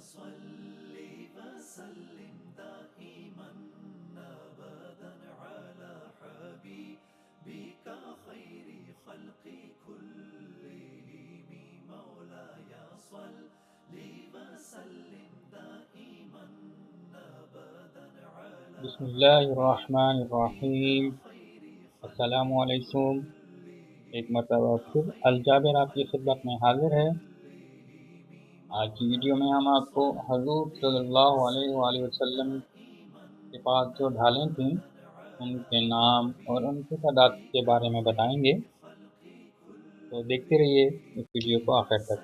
صل وسلم دائما أبدا على حبيبك خير خلق كلهم مولاي صل وسلم دائما أبدا على بسم اللہ الرحمن الرحیم۔ السلام علیکم۔ ایک مرتبہ پھر الجابر آپ کی خدمت میں حاضر ہے۔ آج کی ویڈیو میں ہم آپ کو حضور صلی اللہ علیہ وآلہ وسلم کے پاس جو ڈھالیں تھیں ان کے نام اور ان کی تعداد کے بارے میں بتائیں گے، تو دیکھتے رہیے اس ویڈیو کو آخر تک۔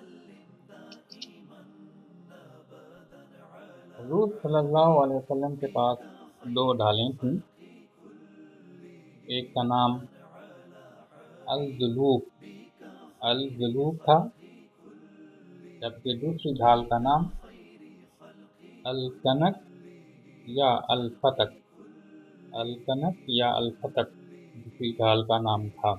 حضور صلی اللہ علیہ وسلم کے پاس دو ڈھالیں تھیں، ایک کا نام الجلوب تھا، جبکہ دوسری ڈھال کا نام الکنک یا الفتک دوسری ڈھال کا نام تھا۔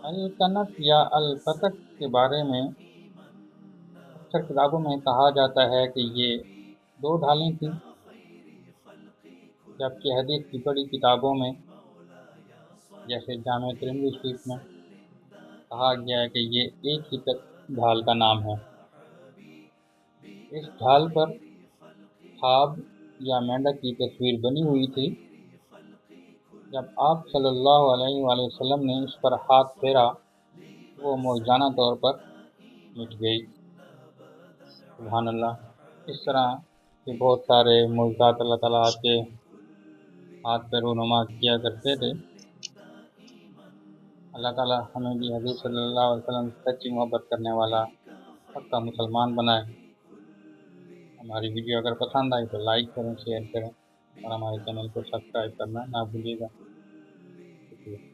الکنک یا الفتک کے بارے میں اکثر کتابوں میں کہا جاتا ہے کہ یہ دو ڈھالیں تھیں، جبکہ حدیث کی بڑی کتابوں میں جیسے جامع ترمذی شریف میں کہا گیا ہے کہ یہ ایک ہی ڈھال کا نام ہے۔ اس ڈھال پر خواب یا مینڈک کی تصویر بنی ہوئی تھی۔ جب آپ صلی اللہ علیہ وآلہ وسلم نے اس پر ہاتھ پھیرا وہ معجزانہ طور پر مٹ گئی۔ سبحان اللہ۔ اس طرح کے بہت سارے معجزات اللہ تعالیٰ آپ کے ہاتھ پہ رونما کیا کرتے تھے۔ اللہ تعالیٰ ہمیں بھی حضور صلی اللہ علیہ وسلم سے سچی محبت کرنے والا پکا مسلمان بنائے۔ ہماری ویڈیو اگر پسند آئی تو لائک کریں، شیئر کریں اور ہمارے چینل کو سبسکرائب کرنا نہ بھولیے گا۔ شکریہ۔